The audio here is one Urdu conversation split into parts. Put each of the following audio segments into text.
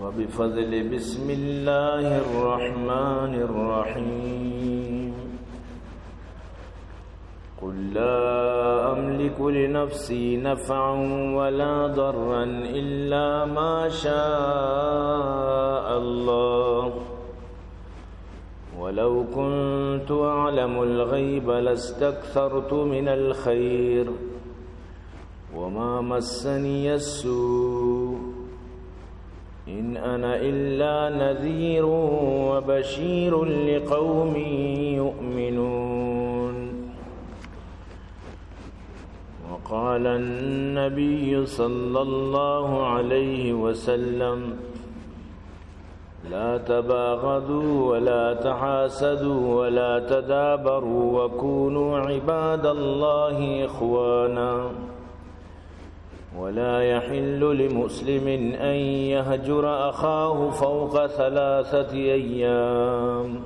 وبفضل بسم الله الرحمن الرحيم قل لا أملك لنفسي نفعا ولا ضرا إلا ما شاء الله ولو كنت أعلم الغيب لاستكثرت من الخير وما مسني السوء إن أنا إلا نذير وبشير لقوم يؤمنون وقال النبي صلى الله عليه وسلم لا تباغضوا ولا تحاسدوا ولا تدابروا وكونوا عباد الله إخوانا ولا يحل لمسلم أن يهجر أخاه فوق 3 أيام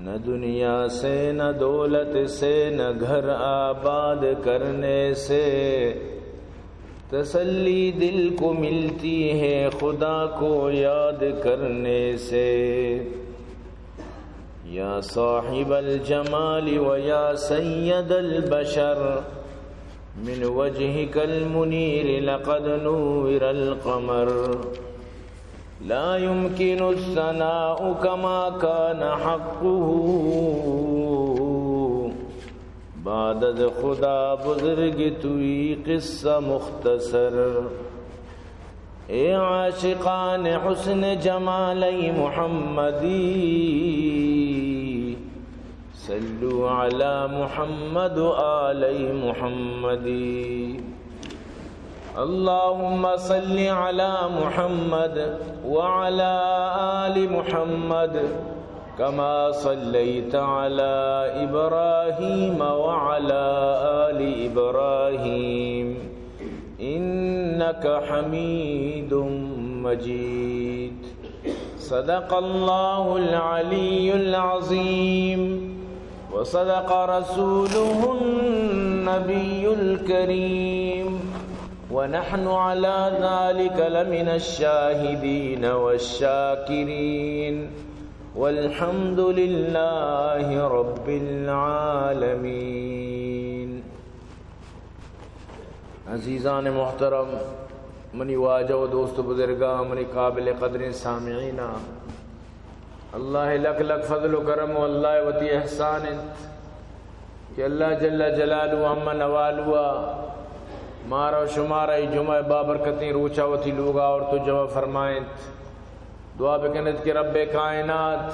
نہ دنیا سے نہ دولت سے نہ گھر آباد کرنے سے تسلی دل کو ملتی ہے خدا کو یاد کرنے سے یا صاحب الجمال و یا سید البشر من وجهك المنير لقد نور القمر لا يمكن الثناء كما كان حقه بعد خدا بزرگ توی قصہ مختصر اے عاشقان حسن جمالی محمدی صلوا علی محمد و آل محمد اللهم صل على محمد وعلى آل محمد كما صليت على إبراهيم وعلى آل إبراهيم إنك حميد مجيد صدق الله العلي العظيم وصدق رسوله النبي الكريم ونحن على ذلك لمن الشاهدين والشاكرين والحمد لله رب العالمين. عزیزان محترم، منی واجہ و دوست بزرگاں، منی قابل قدر سامعین، اللہ لک لک فضل و کرم و اللہ وتی احسان کہ اللہ جل جلالہ ہم نوالوا مارا شمارا جمعہ بابرکتیں روچا وتی لوگا اور تو جمع فرمائیں. دعا بکنت کہ رب کائنات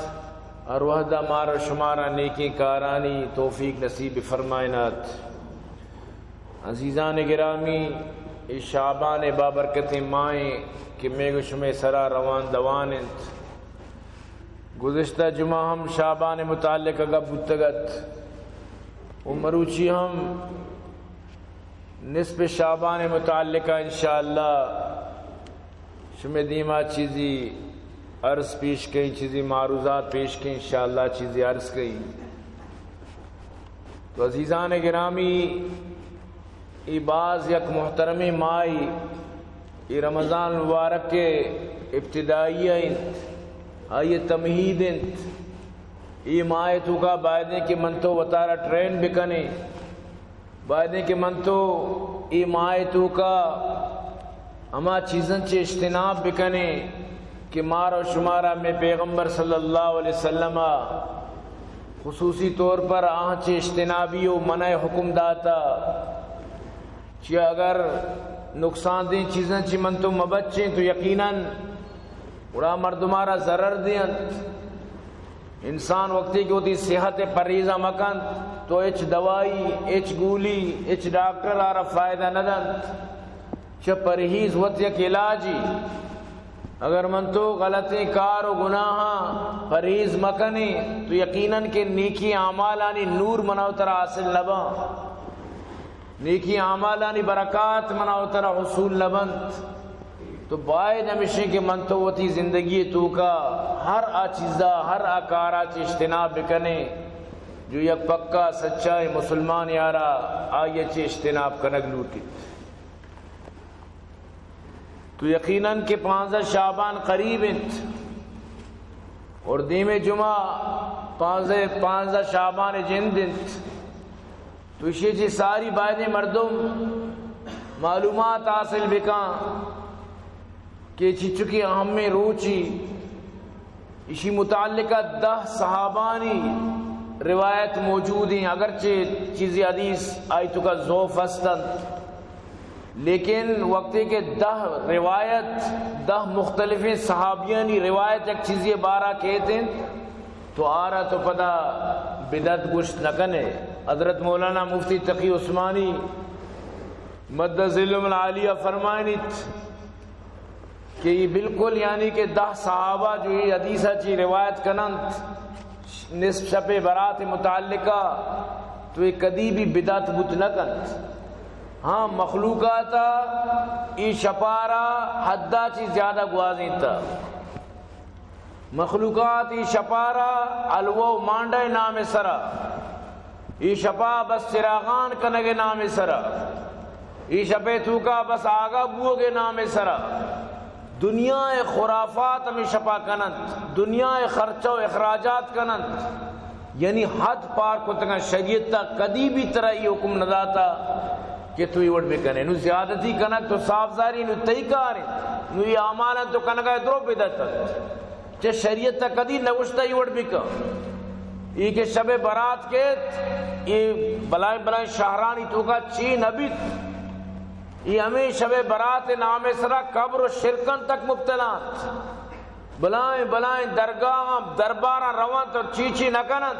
اور وحدہ مارا شمارا نیکی کارانی توفیق نصیب فرمائنات. عزیزان گرامی، اس شعبان بابرکتیں مائیں کہ میگو شمع سرا روان دوانت. گزشتہ جمعہ ہم شعبان متعلق اگا بتگت مروچی ہم نصف شعبان متعلقہ انشاءاللہ شمع دیما چیزی عرض پیش کئی، چیزی معروضات پیش کئی، انشاءاللہ چیزی عرض کئی. تو عزیزان گرامی، ای باز یک محترمی مائی ای رمضان مبارک کے ابتدائیہ انت آئیے تمہید انت ای مائی تو کا بائدیں کہ من تو وطارہ ٹرین بکنے، بائدیں کہ من تو ای مائی تو کا اما چیزن چے اجتناب بکنے کہ مارا شمارا میں پیغمبر صلی اللہ علیہ وسلم خصوصی طور پر آنچ اجتنابی و منع حکم داتا کہ اگر نقصان دیں چیزیں چی من تو مبچیں تو یقیناً اڑا مردمارا ضرر دیں. انسان وقتی کی ہوتی صحت پریزہ مکن تو اچ دوائی اچ گولی اچ ڈاکٹر آرہ فائدہ ندن چھ پرہیز وقت یک علاجی. اگر من تو غلطی کار و گناہ پرہیز مکنی تو یقیناً کہ نیکی اعمالانی نور مناوتر حاصل لبا، نیکی اعمالانی برکات مناوتر حصول لبند. تو باید ہمیشہ کہ من تو وتی زندگی تو کا ہر آ چیزا ہر آ کارا چی اجتناب بکنے جو یک پکا سچائی مسلمان یارا آئیے چی اجتناب کنگ لوٹی. تو یقیناً کہ 15 شعبان قریب انت اور دیم جمعہ 15 شعبان جند انت تو اسی چی ساری باید مردم معلومات حاصل بکان کہ چکی اہم میں روچی اسی متعلقہ 10 صحابانی روایت موجود ہیں، اگرچہ چیزی حدیث آئی تو کا ضعف ہستن، لیکن وقتی کے 10 روایت 10 مختلف صحابیانی روایت ایک چیزی 12 کہتے ہیں تو آرہ تو پتہ بدعت گشت نہ کنے۔ حضرت مولانا مفتی تقی عثمانی مد ظلم العالیہ فرمائنیت کہ یہ بالکل یعنی کہ 10 صحابہ جو یہ حدیثہ چی روایت کنند نصف شب برات متعلقہ تو یہ کدی بھی بدعت بت نہ کنند۔ ہاں مخلوقاتا ای شپارا حدہ چی زیادہ گوازیں تا، مخلوقات ای شپارا الوو مانڈے نام سرا، ای شپا بس چراغان کنگے نام سرا، ای شپے توکا بس آگا بوگے نام سرا، دنیا خرافات ہمیں شپا کنند، دنیا خرچہ و اخراجات کنند، یعنی حد پار کو تنگا شریعت تا کدی بھی طرح یہ حکم نہ داتا کہ تو یہ وڑ بھی کنے، نو زیادتی کنک تو صاف زاری نو تئی کارے، نو یہ اعمالا تو کنگا درو بدعت چہ شریعت تا کدی نوشتا یہ وڑ بھی کن، یہ کہ شب برات کے یہ بلائیں بلائیں شہرانی تو کا چین ابیت یہ ہمیں شب برات نام سرا قبر و شرکن تک مبتلات، بلائیں بلائیں درگاہ دربارہ روان تو چیچی نہ کنند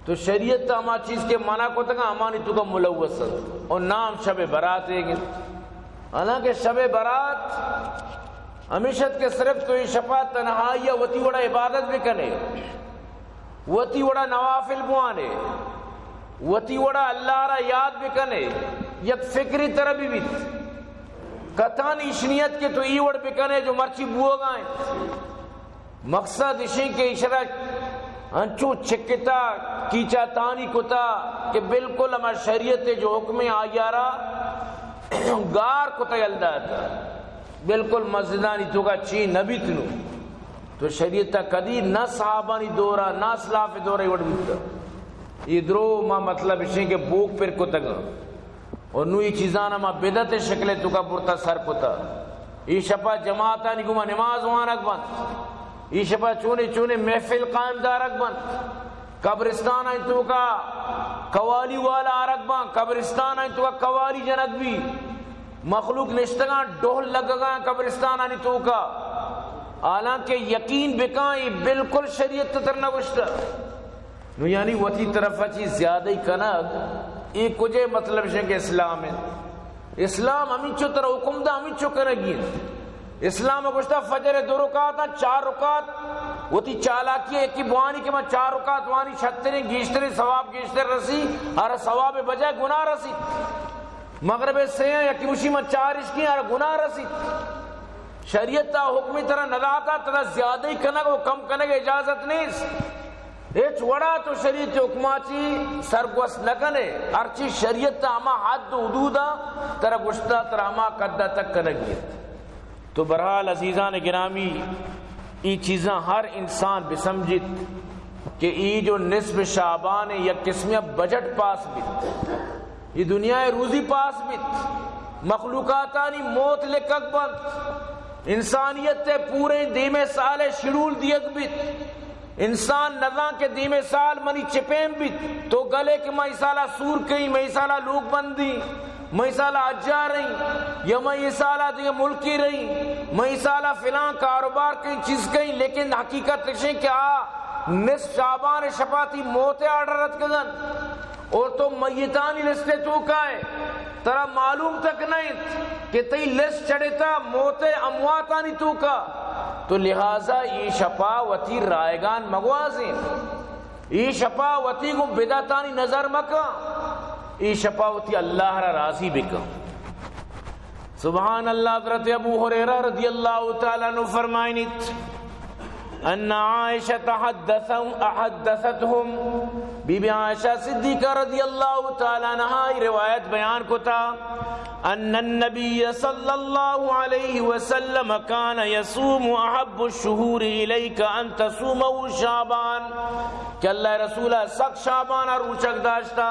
تو شریعت تا ہما چیز کے منع کو تکا ہمانی تو کا ملوث اور نام شب برات ہے گی۔ حالانکہ شب برات ہمیشت کے صرف تو یہ شفاعت تنہائیہ وطی وڑا عبادت بھی کنے، وطی وڑا نوافل بوانے، وطی وڑا اللہ را یاد بھی کنے، یک فکری طرح بھی بیت کتان اشنیت کے تو ایوڑ بکنے جو مرچی بو گائیں، مقصد اسی کے اشارہ انچو چھکتا کیچا تانی کتا کہ بالکل ہمارا شریعت جو حکم آیارا گار کتا یلدہ تھا، بالکل مسجدانی تو کا چین نبی تنو تو شریعت تا کدی نہ صحابانی دورا نہ اسلاف دورا ایوڑ بیتا، یہ درو ما مطلب اسی کے بوک پر کتا گا اور نوی چیزانا ما بدت شکلے تو کا برتا سر کتا، یہ شپا جماعتانی کو ما نماز وانک بند، یہ شپا چونے چونے محفل قائم دارک بند، قبرستان آئی تو کا قوالی والا آرک بند، قبرستان آئی تو کا قوالی جنک بھی، مخلوق نشتگان ڈھول لگگان قبرستان آنی تو کا، حالانکہ یقین بکائیں یہ بالکل شریعت تر نوشتا نو یعنی وطی طرف چیز زیادہ ہی کنگ یہ کجے مطلب ہے کہ اسلام ہے، اسلام ہمیں چو طرح حکم دا ہمیں چو کنگی اسلام میں کچھتا فجر 2 رکعت 4 رکعت وہ تی چالاکی ایک کی بوانی کہ میں 4 رکعت وانی چھتریں گیشتریں ثواب گیشتر رسی ہر ثواب بجائے گناہ رسی، مغرب سے یا کہ مشی میں 4 عشقی ہر گناہ رسی، شریعت تا حکمی طرح نداتا طرح زیادہ ہی کنگ وہ کم کنگ اجازت نہیں، ایچ وڑا تو شریعت حکماچی سرگوست نکنے، ہرچی شریعت تا ہما حد حدودا طرح گشتا طرح ہما قدہ تک کنگیت۔ تو برحال عزیزان گرامی ای چیزاں ہر انسان بسمجھت کہ ای جو نصف شعبان یا قسمیہ بجٹ پاس بیت، یہ دنیا روزی پاس بیت، مخلوقاتانی موت لکک بند، انسانیت تے پورے دیم سال شیڈول دیگ بیت، انسان نظام کے دیم سال منی چپیم بیت تو گلے کہ میں سالہ سور کہیں، میں سالہ لوگ بندی، میں سالہ اجا رہی یا میں سالہ دیگے ملکی رہی، میں سالہ فلان کاروبار کہیں چیز کہیں، لیکن حقیقت لکشیں کہ نصف شعبان شفاتی موت آڈرت کگن اور تو میتانی لسٹے تو کائے ترہ معلوم تک نہیں کہ تی لسٹ چڑھتا موت امواتانی تو کا، تو لہذا یہ شفاوتی رائگان مگوازیں، یہ شفاوتی کو بدعتانی نظر مکا، یہ شفاوتی اللہ را راضی بکا۔ سبحان اللہ۔ حضرت ابو ہریرہ رضی اللہ تعالیٰ عنہ فرمائنیت ان عائشہ حدثتهم بی بی عائشہ صدیقہ رضی اللہ تعالی عنہا روایت بیان کو تھا ان النبی صلی اللہ علیہ وسلم کان یصوم احب الشہور الیک ان تصومه شعبان کہ اللہ رسول سک شعبان روچک داشتا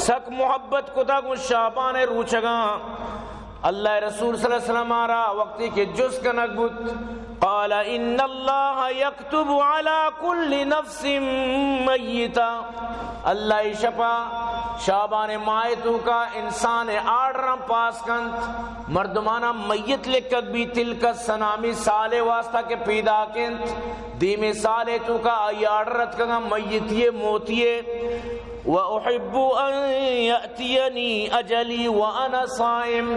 سک محبت کو تھا شعبان روچگاں اللہ رسول صلی اللہ علیہ وسلم آرہا وقتی کے جس کا نقبت قال ان اللہ یکتب علی کل نفس میتا اللہ شپا شعبان مائتو کا انسان آڈرم پاس کنت مردمانہ میت لکت بھی تلک سنامی سالے واسطہ کے پیدا کنت دیمی سالے تو کا آئی آڈرت کا میتیے موتیے وَأُحِبُّ أَن يَأْتِيَنِي أَجَلِي وَأَنَا صَائِمٌ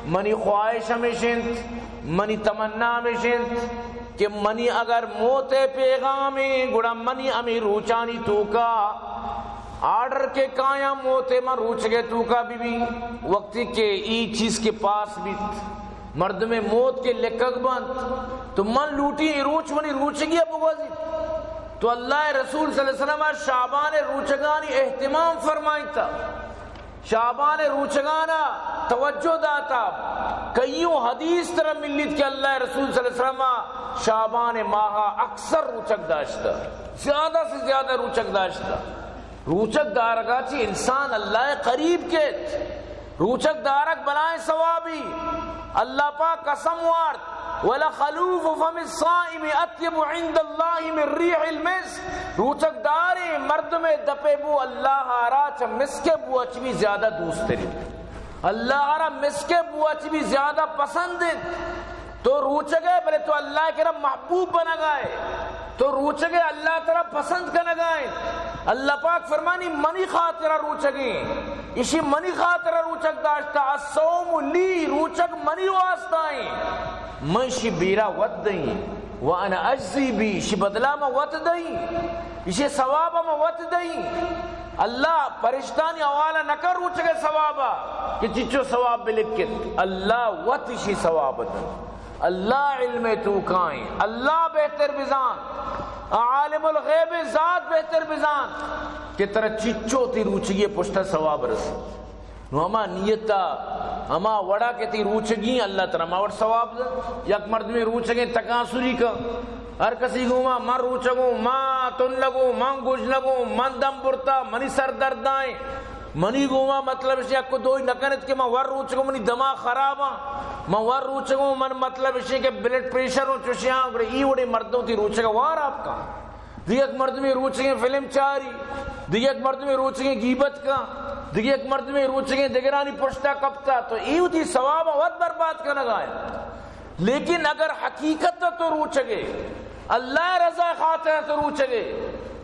منی خواہش ہمیشنت منی تمنا ہمیشنت کہ منی اگر موت پیغامی گڑا منی امی روچانی تو کا آرڈر کے کایا موتے میں روچ گئے تو کا بھی وقتی کے ای چیز کے پاس بھی مرد میں موت کے لکک بند تو من لوٹی روچ منی روچ گیا بگوزی تو اللہ رسول صلی اللہ علیہ وسلم شعبان روچگانی اہتمام فرمائی تھا شعبان روچگانا توجہ داتا کئیوں حدیث طرح ملیت کہ اللہ رسول صلی اللہ علیہ وسلم شعبان ماہا اکثر روچک داشتا زیادہ سے زیادہ روچک داشتا روچک دارگا چی انسان اللہ قریب کیت روچک دارک بلائیں ثوابی اللہ پاک قسم وارد وَلَخَلُوفُ فَمِ الصَّائِمِ أَطْيَبُ عِنْدَ اللَّهِ مِنْ رِيحِ الْمِسْكِ روچک داری مرد میں دپے بو اللہ آرہ چا مسکے بو اچھی زیادہ دوست تری اللہ آرہ مسکے بو اچھی زیادہ پسند تو روچگے بلے تو اللہ کے رب محبوب بنا گئے تو روچگے اللہ طرف پسند کرنا گئے اللہ پاک فرمانی منی خاطرہ روچگی اسی منی خاطرہ روچک داشتا الصوم لی روچک منی واسطائیں من شی بیرا وط دیں وانا اجزی بھی شی بدلا میں وط دیں اسی ثوابہ میں وط دیں اللہ پرشتانی حوالہ نہ کر روچگے ثوابہ کہ چچو ثواب بلکت اللہ وط شی ثواب دیں اللہ علم تو کائیں اللہ بہتر بزان عالم الغیب ذات بہتر بزان کہ طرح چچو تی روچگی پشتہ ثواب رسی نو ہما نیتا ہما وڑا کے تی روچگی اللہ تعالیٰ ماور ثواب دا یک مرد میں روچگیں تکاسوری کا ہر کسی گو ماں روچگوں ماں تن لگوں ماں گوش لگوں من دم برتا منی سر دردائیں منی گوما مطلب اسی کو دوئی نکنت کہ میں ور روچگوں منی دماغ خراباں میں ور روچگوں من مطلب اسی کہ بلڈ پریشر ہوں چوشیاں ای وڑے مردوں تی روچگا وار آپ کا دیکھ مرد میں روچگیں فلم چاری دیکھ مرد میں روچگیں غیبت کا دیکھ مرد میں روچگیں دگرانی پشتا کپتا تو ایو تھی ثوابہ وقت برباد کرنا گائے لیکن اگر حقیقت تو روچگے اللہ رضا خاطر تو روچگے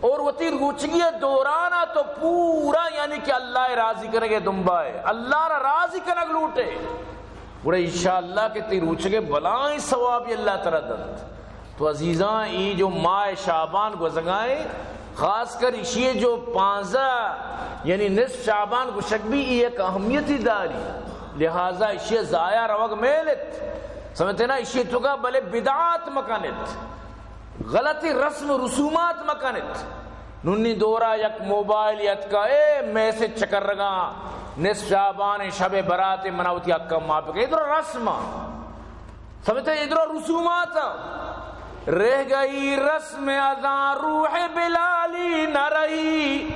اور وہ تی روچگی دورانا تو پورا یعنی کہ اللہ راضی کرنے کے دنبائے اللہ راضی کرنے لوٹے بڑے انشاءاللہ کہ تی روچگے بلائیں ثوابی اللہ تعالیٰ دند تو عزیزاں ای جو ماہ شعبان گزگائیں خاص کر اسی جو 15 یعنی نصف شعبان کو شک بھی ایک اہمیتی داری لہذا اسی ضائع روگ میلت سمجھتے نا اسی تو کا بلے بدعات مکانت غلطی رسم رسومات مکانت ننی دورا یک موبائل یت کا میسج چکر رگا نصف شعبان شب برات مناوتی اکا ماپکا ادھر رسم سمجھتے ادھر رسومات رہ گئی رسم اذان روح بلالی نہ رہی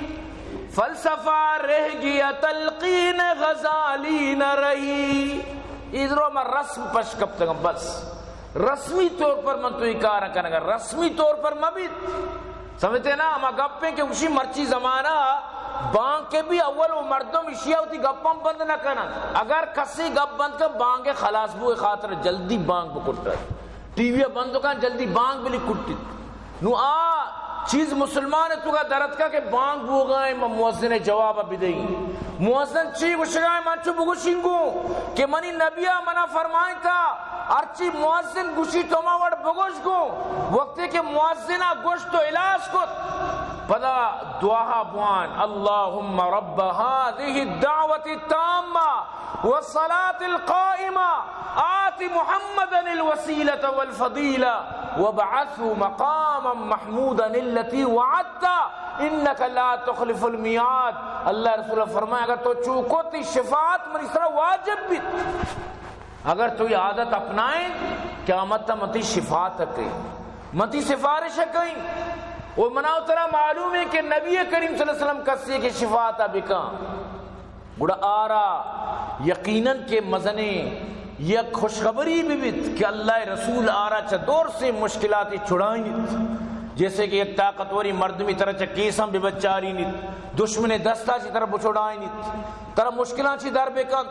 فلسفہ رہ گیا تلقین غزالی نہ رہی ادھر میں رسم پش کب تک بس رسمی طور پر من تو اکارہ کرنے گا رسمی طور پر مبید سمجھتے نا ہما گپیں کہ اسی مرچی زمانہ بانگ کے بھی اول و مردم اشیاء ہوتی گپاں بند نہ کرنا اگر کسی گپ بند کر بانگے خلاص بوئے خاطر جلدی بانگ بکٹتا ہے ٹی وی بند کن جلدی بانگ بلی کٹتی نو چیز مسلمان تو کا درد کا کہ بانگ بو گئے مؤذن جواب بھی دئی مؤذن چی گشگائے منچو بگوشنگو کہ منی نبیہ منا فرمائیں تھا ارچی مؤذن گوشی تو ما وڑ بگوش کو وقت کہ مؤذنہ گوش تو علاج کو پدا دعا بوان اللہم رب هذه الدعوة التامة والصلاة القائمة آت محمدا الوسيلة والفضيلة وَابْعَثْهُ مَقَامًا مَحْمُودًا الَّتِي وَعَدْتَ إِنَّكَ لَا تُخْلِفُ الْمِيعَادَ. اللہ رسول فرمایا اگر تو چوکو تی شفاعت من اس طرح واجب بھی، اگر تو یہ عادت اپنائیں قیامت تا متی شفاعت کہیں، متی سفارش کہیں. وہ مناؤ طرح معلوم ہے کہ نبی کریم صلی اللہ علیہ وسلم کسی کی شفاعت بکا گڑا آرا یقیناً کے مزنے یک خوشخبری بھی بیت کہ اللہ رسول آرا چا دور سے مشکلاتی چھڑائیں، جیسے کہ ایک طاقتوری مردمی طرح چا کیسم بھی بچاری نیت، دشمن دستا چی طرح بچھڑائیں نیت، طرح مشکلان چی در بکند،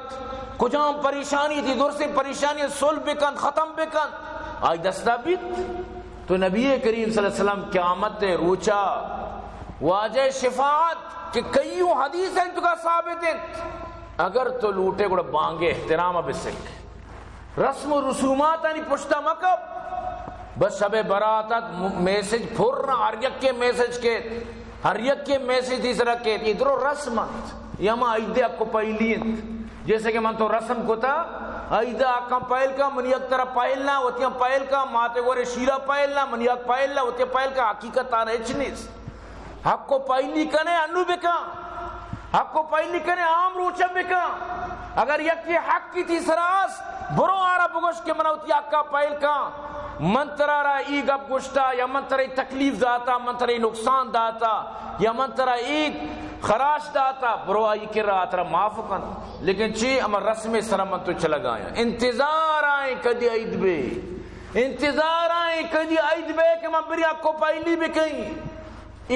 کجام پریشانی تھی دور سے پریشانی سل بکند ختم بکند آج دستا بیت. تو نبی کریم صلی اللہ علیہ وسلم قیامت روچا واجہ شفاعت کہ کئیوں حدیث ہیں تو کا ثابت ہیں، اگر تو لوٹے گوڑا بانگے احترام بسک رسم و رسومات نہیں پشتا مکب بس شب براتت میسج پھرنا ہر یک کے میسج کے ہر یک کے میسج اس طرح کے ادھرو رسمت یا ماں ایدے آپ کو پہلین جیسے کہ من تو رسم کو تھا ایدہ آکاں پہل کا منی ایک طرح پہلنا وطیاں پہل کا ماتے گورے شیرہ پہلنا منی ایک پہلنا وطیاں پہل کا حقیقت آنا اچنیس حق کو پہلی کنے انو بکا حق کو پہلی کنے عام روچہ بکا. اگر یک یہ حق کی تھی سراس برو آرہ بگوش کے منوتی حق کا پہل کا منترہ را ای گب گشتا یا منترہ تکلیف داتا منترہ نقصان داتا یا منترہ ای خراش داتا برو آئی کر رہا ترہ معاف کن. لیکن چی اما رسم سرمن تو چلا گایا انتظار آئیں کدی عید بے انتظار آئیں کدی عید بے کہ من بری آپ کو پہلی بھی کہیں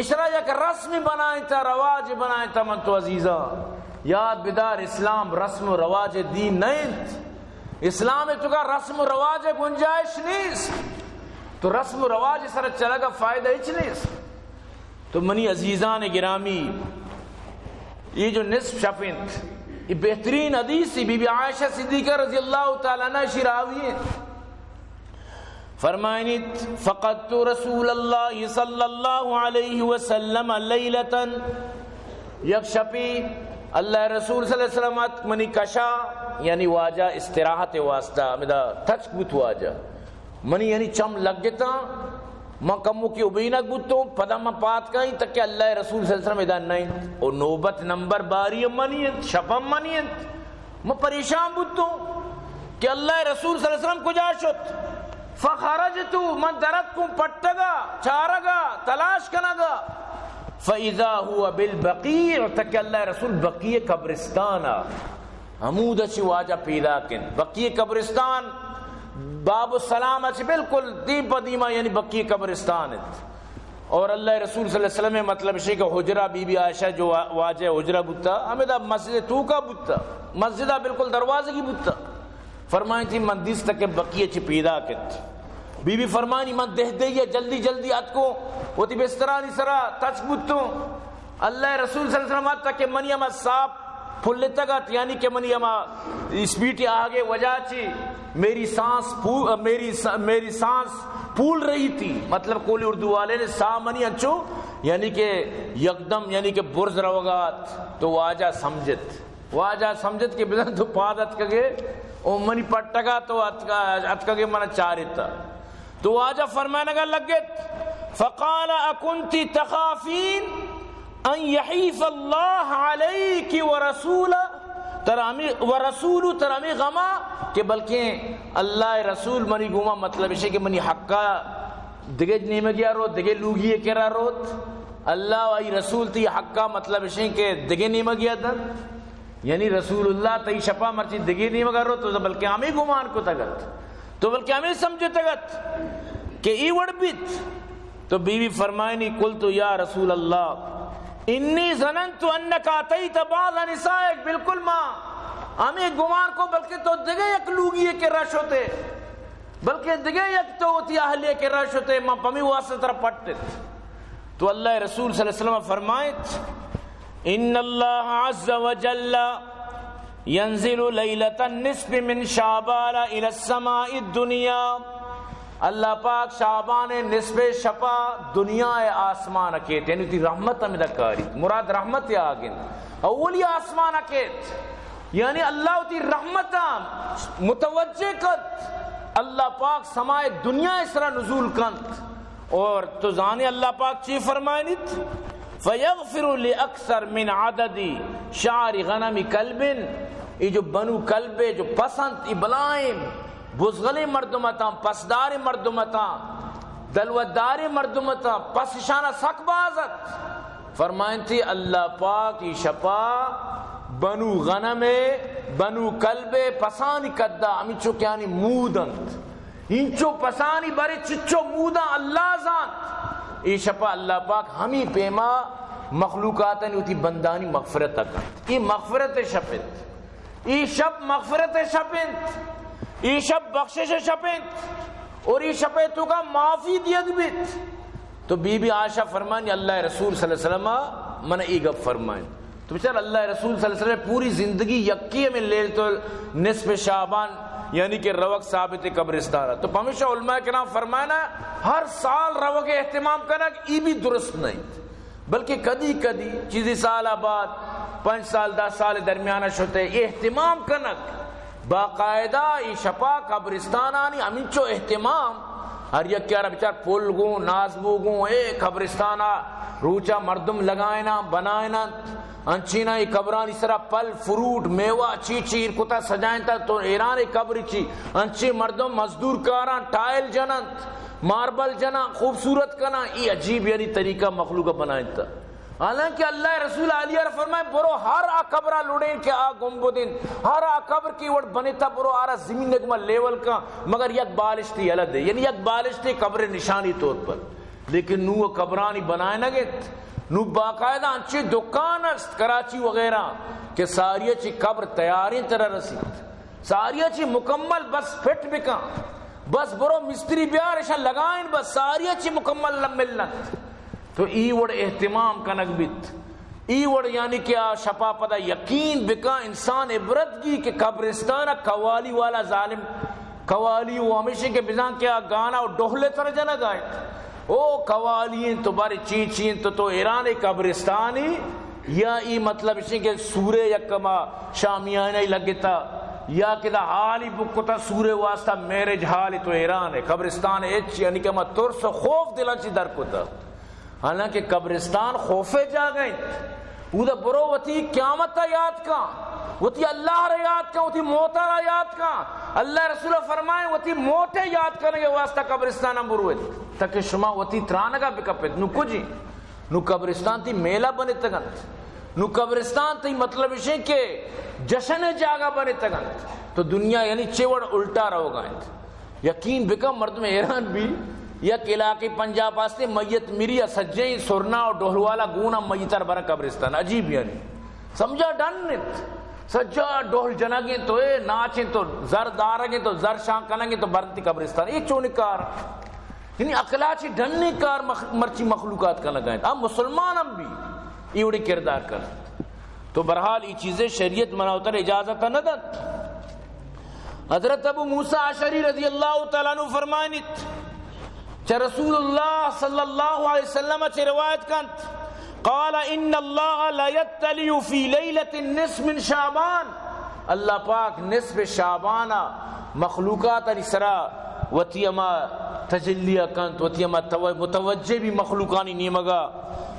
اشرا یک رسم بنائیں تا رواج بنائیں تا. من تو عزیزہ یاد بدار اسلام رسم و رواج دین نہیں، اسلام تو کا رسم و رواج گنجائش نہیں، تو رسم و رواج سر چلا گا فائدہ اچ نہیں. تو منی عزیزان گرامی یہ جو نصف شفنت یہ بہترین حدیث بی بی عائشہ صدیقہ رضی اللہ تعالیٰ عنہ شراوی ہے فرمائنیت فقدت رسول اللہ صلی اللہ علیہ وسلم لیلتا یک شپی اللہ رسول صلی اللہ علیہ وسلم منی کشا یعنی واجہ استراحت واسطہ مدہ تچک بت واجہ منی یعنی چم لگ گتا میں کمو کی ابینک بوتوں پدا میں پات کہیں تک کہ اللہ رسول صلی اللہ علیہ وسلم ادھا نہیں اور نوبت نمبر باری منیت شپم منیت میں پریشان بوتوں کہ اللہ رسول صلی اللہ علیہ وسلم کجا شد فخرجتو من درد کم پٹگا چارگا تلاش کنگا فَإِذَا هُوَ بِالْبَقِيعِ تک کہ اللہ رسول بقیع قبرستانا حمود اچھی واجہ پیدا کن بقیع قبرستان باب السلام اچھی بالکل دیم پدیمہ یعنی بقیع قبرستان اور اللہ رسول صلی اللہ علیہ وسلم مطلب شئی کہ حجرہ بی بی عائشہ جو واجہ حجرہ بتا ہمیں دا مسجد تو کا بتا مسجدہ بالکل دروازے کی بتا فرمائیں تھی من دیس تک بقیع اچھی پیدا کن بی بی فرمانی من دہ دئیے جلدی جلدی ات کو وہ تی بسترانی سرا تچ بتوں اللہ رسول صلی اللہ علیہ وسلم تک منی اما صاحب پھلے تگت یعنی کہ منی اما اسپیٹی آگے وجہ چی میری سانس پھول رہی تھی مطلب کولی اردو والے نے سا منی انچو یعنی کہ یکدم یعنی کہ برز روگات تو واجہ سمجھت کہ بزن تو پادت کگے او منی پٹگا تو اتکگے منہ چارتا تو واجہ فرمانے گا لگت فقال اکنتی تخافین ان یحیف اللہ علیکی ورسولہ ترامی غما کہ بلکہ اللہ رسول منی گما مطلب اسے کہ منی حقا دگے نیمہ گیا روت دگے لوگیے کرا روت اللہ وائی رسول تی حقا مطلب اسے کہ دگے نیمہ گیا در یعنی رسول اللہ تی شپا مرچی دگے نیمہ گیا روت تو بلکہ ہمیں گمان کو تگت تو بلکہ ہمیں سمجھے تگت کہ ای وڑ بیت تو بیوی فرمائنی قل تو یا رسول اللہ انی ظننت انکا اتیت بعض نسائک بالکل ماں ہمیں گمان کو بلکہ تو دگے یک لوگیے کے رش ہوتے بلکہ دگے یک تو ہوتی اہلیے کے رش ہوتے ماں پمی واسطہ طرح پڑھتے تو اللہ رسول صلی اللہ علیہ وسلم فرمائت ان اللہ عز وجل ينزل ليلة النصف من شعبان الى السماء الدنيا اللہ پاک شعبان نصف شپا دنیا آسمان اکیت یعنی تی رحمت ہمیں دکاری مراد رحمت آگن اولی آسمان اکیت یعنی اللہ تی رحمت متوجہ کت اللہ پاک سمائے دنیا اسرا نزول کنت اور تو زانے اللہ پاک چی فرمائنیت فیغفر لأکثر من عدد شعر غنم کلب، یہ جو بنو کلبے جو پسند ای بلائیں بزغلی مردمتا پسدار مردمتا دلودار مردمتا پس شانہ سک بازت فرمائن تھی اللہ پاک ای شپا بنو غنم بنو کلبے پسانی کدہ ہمیں چکیانی مودند انچو پسانی بری چچو مودا اللہ زانت ای شپا اللہ پاک ہمیں پیما مخلوقاتا نہیں ہوتی بندانی مغفرت اکت ای مغفرت شپت ای شب مغفرت شپت ای شب بخشش شپت اور ای شپتو کا معافی دیت بیت تو بی بی عائشہ فرمائیں اللہ رسول صلی اللہ علیہ وسلم من ای گپ فرمائیں تو بچار اللہ رسول صلی اللہ علیہ وسلم پوری زندگی یکی میں لیلت نصف شعبان یعنی کہ روک ثابت قبرستان تو ہمیشہ علماء کرام فرمائنا ہر سال روک اہتمام کرنا ای بھی درست نہیں بلکہ کدی کدی چیزی سال بعد 5 سال 10 سال درمیانہ شتے اہتمام کرنا باقاعدہ ای شپا قبرستان آنی ہمیں چو اہتمام ہر یک کیا رہا بچار پول گوں نازبو گوں اے قبرستانہ روچا مردم لگائنا بنائنا انچینا ای قبران اس طرح پل فروٹ میوہ چی کتا سجائیں تا تو ایران قبر چی انچی مردم مزدور کاران ٹائل جنن ماربل جنن خوبصورت کنا ای عجیب یعنی طریقہ مخلوق بنائیں تا حالانکہ اللہ رسول علیہ فرمائے برو ہر قبرہ لڑیں کہ گنبدین ہر قبر کی وڑ بنیتا برو آرہ زمین نگمہ لیول کا مگر یک بالشتی علد ہے یعنی یک بالشتی قبر نشانی طور پر لیکن نو قبرانی بنائے نگت نو باقاعدہ انچے دکان است کراچی وغیرہ کہ ساریہ چی قبر تیاری طرح رسید ساریہ چی مکمل بس فٹ بکا بس برو مستری بیارشا لگائیں بس ساریہ چی مکمل ملنت تو ای وڑ اہتمام کا نگبت ای وڑ یعنی کیا شپا پدا یقین بکا انسان عبرت کی کہ قبرستان قوالی والا ظالم قوالی وہ ہمیشہ کے بزان کیا گانا اور ڈوہلے ترجنہ گائے او قوالین تو باری چین تو ایران قبرستانی یا ای مطلب اسی کہ سورے یکما شامیانہ لگتا یا کدا حالی بکتا سورے واسطہ میرج حالی تو ایران قبرستان ایچ یعنی کہ ما ترس و خوف دلانچی در کتا حالانکہ قبرستان خوفے جا گئیں وہ دا برو وتی قیامت یاد کا وتی اللہ را یاد کا وتی موت را یاد کا اللہ رسول فرمائے وتی موت یاد کرنے کے واسطہ قبرستان ہم بروئے تاکہ شما وتی ترانگا بکپت نو کجی نو قبرستان تی میلہ بنے تگنت نو قبرستان تی مطلب اسے کہ جشن جاگا بنے تگنت تو دنیا یعنی چیوڑ الٹا رہو گائیں یقین بکا مردم ایران بھی یک علاقی پنجاب واسطے میت میری سجیں سرنا اور ڈوہوالا گونا میتر برا قبرستان عجیب یعنی سمجھا ڈنت سجا ڈوہل جنگیں تو اے ناچیں تو زر دارگیں تو زر شان کنگیں تو برتی قبرستان یہ چونی کار یعنی اقلاچی ڈننی کار مرچی مخلوقات کا لگائیں اب مسلمان ہم بھی ایوڑی کردار کریں تو برحال یہ چیزیں شریعت مناوتر اجازت نہ دت حضرت ابو موسیٰ عشری رضی اللہ تعالیٰ عنہ فرمائنیت چا رسول اللہ صلی اللہ علیہ وسلم چا روایت کنت قال ان اللہ لا یتلیو فی لیلت النصف من شعبان اللہ پاک نصف شعبانہ مخلوقات اسرا وطیما تجلیہ کنت وطیما متوجہ بھی مخلوقانی نیمگا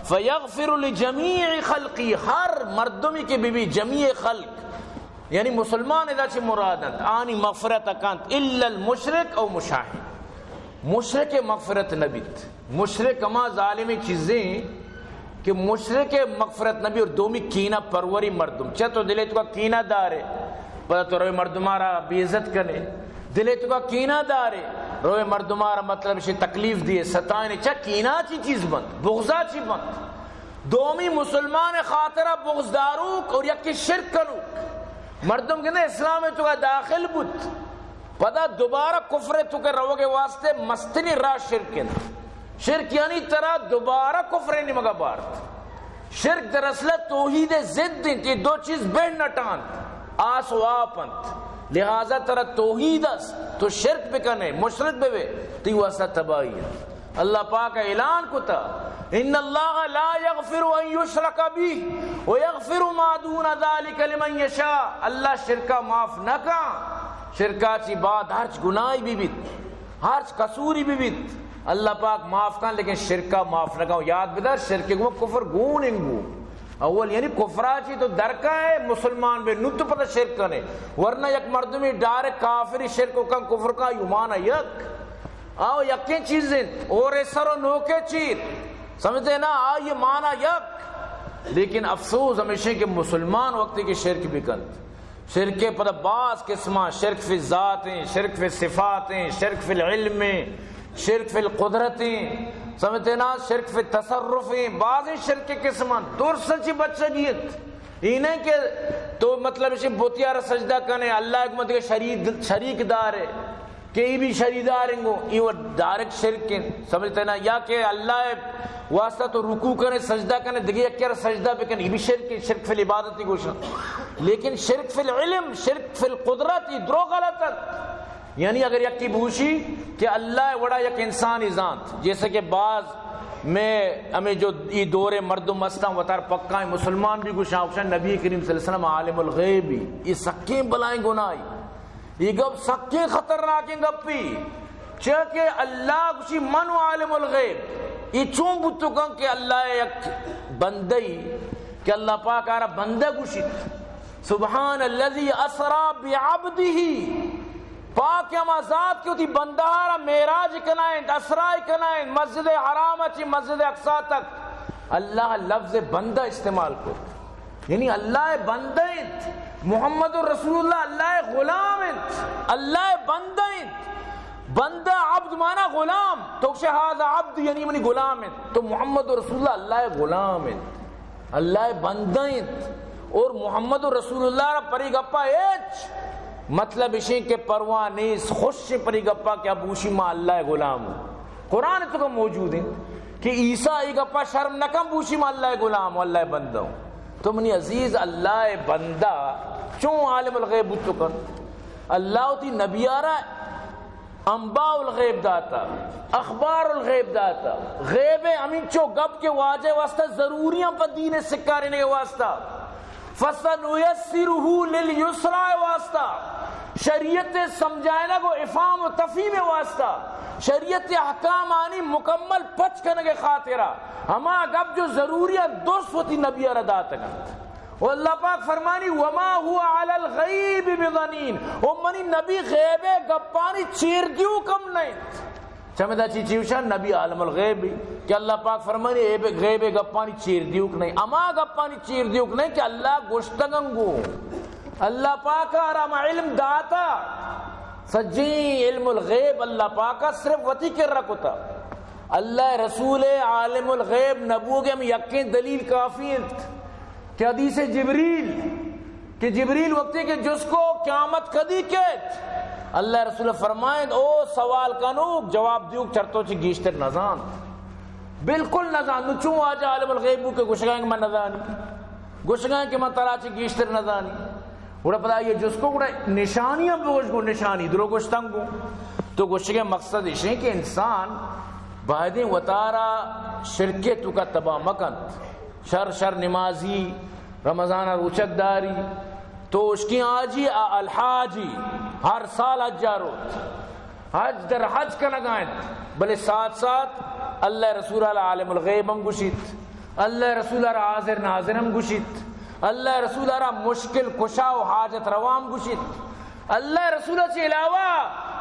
فیغفر لجمیع خلقی ہر مردمی کے بھی جمیع خلق یعنی مسلمان ادا چھ مرادت آنی مغفرت کنت الا المشرک او مشاہد مشرک مغفرت نبیت مشرک اما ظالمی چیزیں کہ مشرک مغفرت نبی اور دومی کینہ پروری مردم چاہ تو دلے تو کا کینہ دارے پتہ تو روئے مردمارا بیعزت کرنے دلے تو کا کینہ دارے روئے مردمارا مطلب اسے تکلیف دیے ستائنے چاہ کینہ چی چیز بند بغضا چی بند دومی مسلمان خاطرہ بغض داروک اور یکی شرک کنوک مردم کہنے اسلام میں تو کا داخل بود پدا دوبارہ کفر تو کے روگے واسطے مستنی راہ شرک ہے شرک یعنی طرح دوبارہ کفر نہیں مگا بارت شرک در اصل توحید ضد دیں یہ دو چیز بین نٹان آس و آپنت لہذا طرح توحید اس تو شرک بکنے مشرک بے تو یہ واسطہ تباہی ہے اللہ پاک اعلان کو تھا ان اللہ لا یغفر ان یشرک بھی ویغفر ما دون ذلك لمن یشاء اللہ شرکہ معاف نہ کہا شرکا چی بات ہرچ گناہی بھی بیت ہرچ قصوری بھی بیت اللہ پاک معاف کن، لیکن شرکا معاف نہ کن. یاد بدار شرک کو کفر گون انگو اول یعنی کفرا چی تو درکا ہے مسلمان بے نت پتہ شرک کنے، ورنہ یک مردمی ڈائریکٹ کافری شرک کن کفر کا یمانا یک آو یکیں چیزیں اور سر و نوکے چیر سمجھتے نا یہ مانا یک. لیکن افسوس ہمیشہ کہ مسلمان وقتی کے شرک بھی کند. شرک کے پتہ بعض قسمہ شرک فی ذاتیں، شرک فی صفاتیں، شرک فی العلمیں، شرک فی القدرتیں سمجھتے نا، شرک فی تصرفیں، بعض شرک کے قسمہ دور سچی بچگیت انہیں کہ تو مطلب اسے بوتیار سجدہ کنے اللہ حکمت کے شریک دار ہے کہ یہ بھی شریدار ہیں گو یہ ڈائریکٹ شرک ہیں سمجھتے نا، یا کہ اللہ واسطہ تو رکوع کرنے سجدہ کرنے دیکھئے کیا سجدہ پہ کرنے یہ بھی شرک ہے، شرک فی العبادت کی گوشن. لیکن شرک فی العلم، شرک فی القدرت یہ درو غلط ہے. یعنی اگر یک کی بوشی کہ اللہ وڑا یک انسانی ذات، جیسے کہ بعض میں ہمیں جو یہ دور مردم مستان وطار پکائیں مسلمان بھی گوشن آکشن نبی کریم صلی اللہ علیہ وسلم عالم الغیبی یہ سکیں بلائیں گناہی یہ گپ سکیں خطرناکیں گپی چاکہ اللہ کچھ منو عالم الغیب یہ چون بتو کن کہ اللہ یک بندی کہ اللہ پاک آرہ بندہ گوشت سبحان الذی اسرا بعبدہ پاک اما ذات کی ہوتی بندہارا میراج کنائیں اسرائی کنائیں مسجد حرام اچھی مسجد اقصی تک اللہ لفظ بندہ استعمال کو یعنی اللہ بندہ محمد رسول اللہ اللہ غلام اللہ بندہ بندہ عبد مانا غلام تو شہاد عبد یعنی منی غلام تو محمد رسول اللہ اللہ غلام اللہ بندہ اور محمد رسول اللہ پری گپا ایچ مطلب اسی کے پرواہ نیس خوش پری گپا کہ ابوشی ماں اللہ غلام قرآن تو موجود ہیں کہ عیسیٰ ای گپا شرم نکم بوشی ماں اللہ غلام اللہ بندہ ہوں. تو منی عزیز اللہ بندہ چون عالم الغیب تو کر اللہ تی نبی آرہ انباء الغیب داتا اخبار الغیب داتا غیب امین چو گب کے واجہ واسطہ ضروریاں پر دین سکارنے کے واسطہ فَسَنُيَسِّرُهُ لِلْيُسْرَى واسطہ شریعت سمجھائنا کو افہام و تفہیم واسطہ شریعت احکام آنی مکمل پچ کرنے کے خاطرہ ہما گب جو ضروریت دوست ہوتی نبی اردات کرتا اور اللہ پاک فرمانی وَمَا هُوَ عَلَى الْغَيْبِ بِضَنِينَ او منی نبی غیب گپانی چیر دیو کم نہیں چمیدہ چیچیوشا نبی عالم الغیب کہ اللہ پاک فرمانی غیب گپانی چیر دیوک نہیں اما گپانی چیر دیوک نہیں کہ اللہ گوشتگنگو اللہ پاک آرام علم داتا سجی علم الغیب اللہ پاک صرف وطی کر رکھتا اللہ رسول عالم الغیب نبو کے ہم یقین دلیل کافی ہے کہ حدیث جبریل کہ جبریل وقتی کہ جس کو قیامت کدی کہت اللہ رسول فرمائیں او سوال کنوک جواب دیوک چرتو چی گیشتر نزان بالکل نزان نو چون آجا عالم الغیبو کے گوشگائیں کہ میں نزانی گوشگائیں کہ میں ترا چی گیشتر نزانی وڑا پتا یہ جس کو وڑا نشانیاں بوش گو نشانی درو گوشتنگ گو تو گوشگائیں مقصد اسے کہ انسان باہدیں وطارا شرکے تو کا تباہ مکند شر نمازی رمضان روچت داری تو اس کی آجی الحاجی ہر سال حج جاروت حج در حج کا لگائیں بلے ساتھ ساتھ اللہ رسول اللہ عالم الغیب ہم گشت اللہ رسول اللہ حاضر ناظر ہم گشت اللہ رسول اللہ مشکل کشا و حاجت روام گشت اللہ رسول اللہ سے علاوہ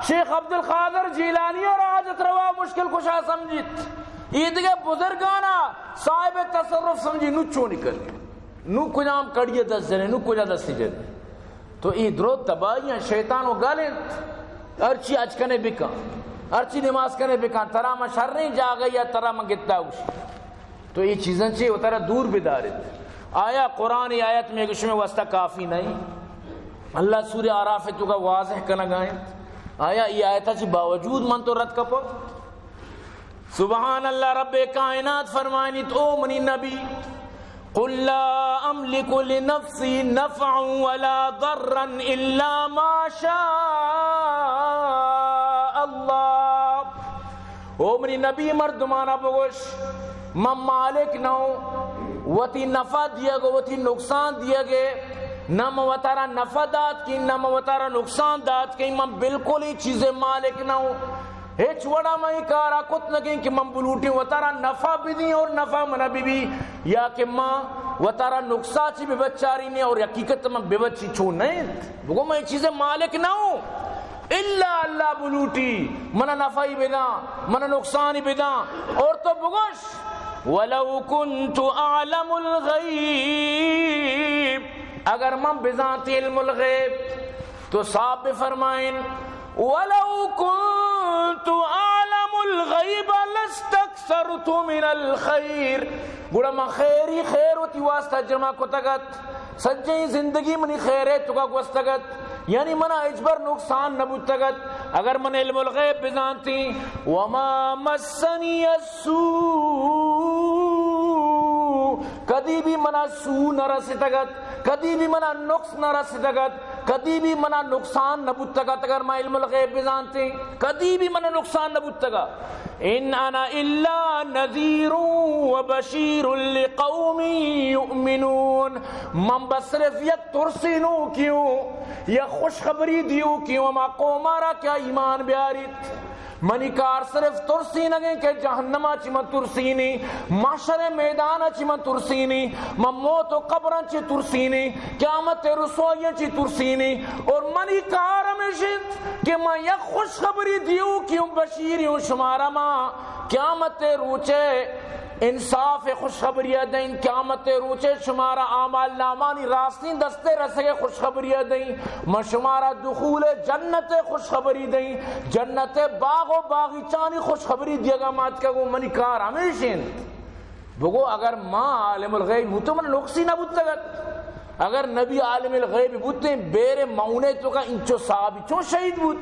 شیخ عبدالقادر جیلانی اور حاجت روا مشکل کشا سمجھت یہ دیکھے بزرگانا صاحب تصرف سمجھی نو چو نکل نو کجام کڑیے دس جنے نو کجا دس جنے تو یہ درو تباہیاں شیطان و گالیں ارچی اج کنے بکا ارچی نماز کنے بکا ترا میں شر نہیں جا گئی یا ترا میں گتا ہوشی تو یہ چیزیں چاہیے وہ ترا دور بدارت آیا قرآن آیت میں کچھ میں واسطہ کافی نہیں اللہ سورہ آراف تو کا واضح کنا گائیں آیا یہ آیتہ چی باوجود من تو رد کپو سبحان اللہ رب کائنات فرمائنی تو منی نبی قل لا املک لنفسی نفعا ولا ضرا الا ما شاء اللہ او منی نبی مردمانا بگوش من مالک نو وتی نفع دیا گو وتی نقصان دیا گے نہ موتارا نفع دات کی نہ موتارا نقصان دات کی، من بالکل ہی چیزیں مالک نہ ہوں، ہیچ وڑا میں کارا کت نگیں کہ من بلوٹی وطارا نفع بھی دیں اور نفع منہ بھی یا کہ من وطارا نقصان چی بھی بچاری نہیں اور حقیقت من بے بچی چھو نہیں بگو میں چیزیں مالک نہ ہوں اللہ اللہ بلوٹی منہ نفعی بدا منہ نقصانی بدا اور تو بگوش وَلَوْ كُنْتُ أَعْلَمُ الْغَيْبِ اگر من بذات علم الغیب تو صاحب فرمائیں وَلَوْ كُنْتُ أَعْلَمُ الْغَيْبَ لَاسْتَكْثَرْتُ مِنَ الْخَيْرِ گوڑا من خیری خیر ہوتی واسطہ جمع کو تگت سجیں زندگی منی خیر ہے تو کا گوستگت یعنی منہ اجبر نقصان نبوت تگت اگر من علم الغیب بزانتی وَمَا مَسَّنِيَ السُّوءُ کدی بھی منہ سو نہ رسیتگت کدی بھی منہ نقص نہ رسیتگت کدی بھی منہ نقصان نبوت تگت اگر میں علم الغیب بزانتی کدی بھی منہ نقصان نبوت تگا ان انا الا نذیر وبشیر لقوم یؤمنون من بصرف یک ترسینو کیوں یا خوشخبری دیو کیوں اما قومارا کیا ایمان بیارید منی کار صرف ترسی نگیں کہ جہنمہ چی من ترسینی محشر میدانہ چی من ترسینی من موت و قبرن چی ترسینی قیامت رسوئی چی ترسینی اور منی کار ہمیشت کہ من یک خوشخبری دیو کیوں بشیری ہوں شمارا ماں قیامت روچے انصاف خوشخبریاں دیں قیامت روچے شمارا اعمال نامانی راستین دستے رسے خوشخبریاں دیں میں شمارا دخول جنت خوشخبری دیں جنت باغ و باغیچانی خوشخبری دیا گا مات کا وہ منی کار ہمیشن بگو اگر ماں عالم الغیب ہوتا من نقصی نہ بودتگت اگر نبی عالم الغیب بودتے بیر مونے تو کا انچو صحابی چون شہید بود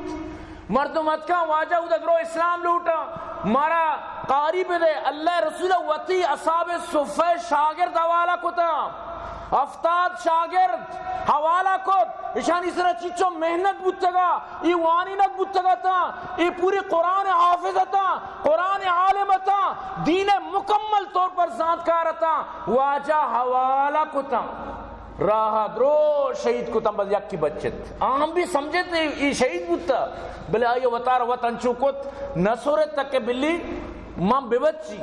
مردمت کا واجہ ادھگرو اسلام لوٹا مارا قاری پہ دے اللہ رسول وطی اصحاب صفحہ شاگرد حوالہ کتا افتاد شاگرد حوالہ کت اشانی سنہ چیچو محنت بودتگا ای وانینت بودتگا تا ای پوری قرآن حافظتا قرآن عالمتا دین مکمل طور پر زانتکارتا واجہ حوالہ کتا راہ درو شہید کو تم بس یک کی بچت ہم بھی سمجھتے یہ شہید بودتا بلے آئیے وطار وطن چوکت نصورت تک کہ بلی ماں بے بچی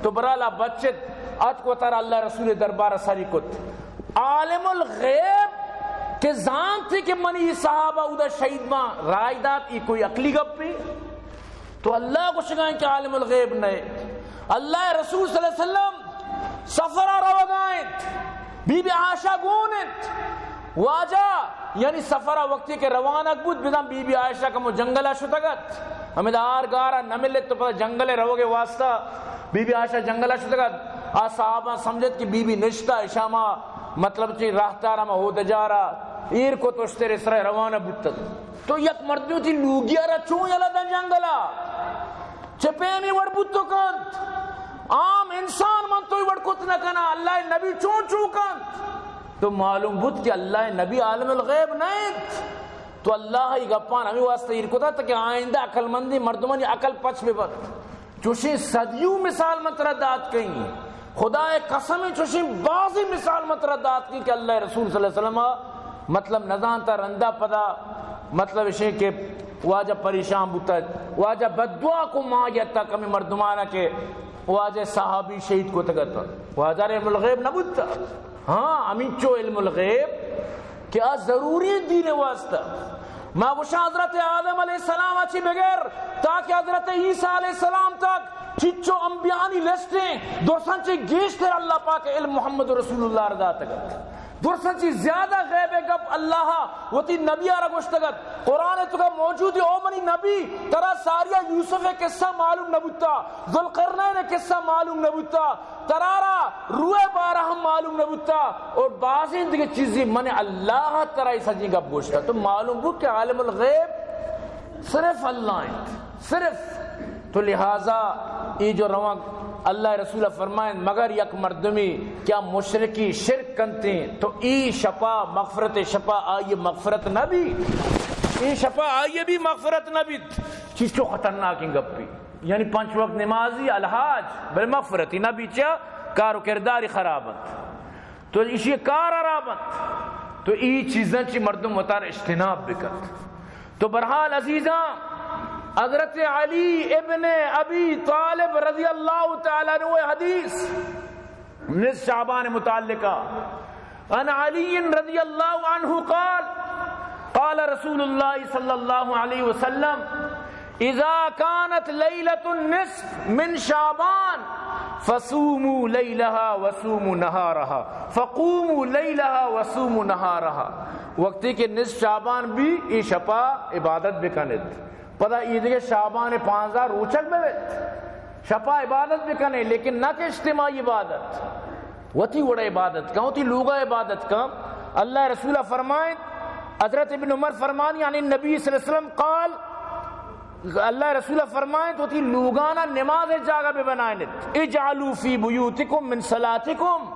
تو برالا بچت آج کو وطار اللہ رسول دربار ساری کت عالم الغیب کہ زان تھی کہ منی صحابہ اودا شہید ماں رائے دات یہ کوئی عقلی گپ بھی تو اللہ کو شکائیں کہ عالم الغیب نئے اللہ رسول صلی اللہ علیہ وسلم سفرہ روگائیں بی بی عائشہ گونت واجہ یعنی سفرہ وقتی کے روانہ بود بدم بی بی عائشہ کا مو جنگلہ شتگت ہمیں دار گارا نہ ملے تو پتہ جنگلے روگے واسطہ بی بی عائشہ جنگلہ شتگت صحابہ سمجھت کہ بی بی نشتہ اشامہ مطلب چی راہتارہ میں ہو دجارہ ایر کو تو اشتر اسرائے روانہ بودتد تو یک مردیو تھی لوگیا رہا چون یلا دا جنگلہ چپیمی وڑ بودتو کند عام انسان من توی وڑ کت نہ کنا اللہ نبی چون چوکند تو معلوم بود کہ اللہ نبی عالم الغیب نہیں تو اللہ ہی گپان ہمیں واسطہ یہ کتا تھا کہ آئندہ عقل مندی مردمانی عقل پچ بے بر چوشی صدیوں مثال متردات کہیں خدا قسم چوشی بعضی مثال متردات کی کہ اللہ رسول صلی اللہ علیہ وسلم مطلب نزانتا رندہ پدا مطلب اسے کہ واجہ پریشان بوتا واجہ بدعا کو ماں کمی مردمانہ کے واجہ صحابی شہید کو تگتا واجہ علم الغیب نہ بودتا ہاں امین چو علم الغیب کیا ضروری دین واسطہ ماں گوشا حضرت آدم علیہ السلام اچھی بغیر تاکہ حضرت عیسیٰ علیہ السلام تک چچو انبیانی لسٹیں درسن چی گیشتر اللہ پاک علم محمد رسول اللہ رضا تگت درسن چی زیادہ غیب گپ اللہ وطی نبی آرہ گوشتگت قرآن تو کا موجود ہے او منی نبی ترہ ساریہ یوسف قصہ معلوم نبوتا ذوالقرنین قصہ معلوم نبوتا ترارا روح بارہ ہم معلوم نبوتا اور بعضی دیکھ چیزی من اللہ ترہ سجی گپ گوشتا تو معلوم بود کہ عالم الغیب صرف اللہ ہیں صرف تو لہذا یہ جو رواں اللہ رسول فرمائیں مگر یک مردمی کیا مشرکی شرک کنتے تو ای شفا مغفرت شفا آئیے مغفرت نبی ای شفا آئیے بھی مغفرت نبی چیچو خطرناک گپی یعنی 5 وقت نمازی الحاج بل مغفرتی نبی چا کارو کرداری خرابت تو اسی کار عرابت تو ای چیزاں چی مردم وطار اجتناب بکت. تو برحال عزیزاں حضرت علی ابن ابی طالب رضی اللہ تعالیٰ عنہ حدیث نصف شعبان متعلقہ ان علی رضی اللہ عنہ قال رسول اللہ صلی اللہ علیہ وسلم اذا كانت لیلۃ النصف من شعبان فصوموا لیلها وصوموا نہارها فقوموا لیلها وصوموا نہارها. وقتی کہ نصف شعبان بھی ای شپا عبادت بکنید پدا عید کے شعبان 5000 روچک بیت شپا عبادت بکنے لیکن نہ کہ اجتماعی عبادت وتی وڑا عبادت کا ہوتی لوگا عبادت کا. اللہ رسولہ فرمائیں حضرت ابن عمر فرمان یعنی نبی صلی اللہ علیہ وسلم قال اللہ رسولہ فرمائیں تو تی لوگانا نماز جاگہ بے بنائنت اجعلوا فی بیوتکم من صلاتکم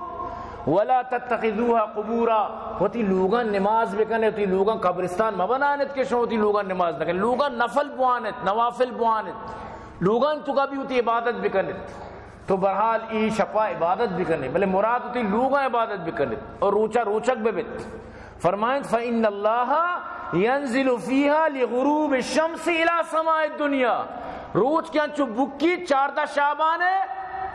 ولا تتخذوها قبورا. ہوتی لوگاں نماز بکنے ہوتی لوگاں قبرستان مبنانت کے شو ہوتی لوگاں نماز نکنے لوگاں نفل بوانت نوافل بوانت لوگاں تو کا بھی ہوتی عبادت بکنت. تو برحال ای شپا عبادت بکنے بلے مراد ہوتی لوگاں عبادت بکنت اور روچا روچک بے بیت. فرمائیں فإن اللہ ينزل فيها لغروب الشمس الى سماء الدنیا. روز کیا چو بکی 14 شعبان ہے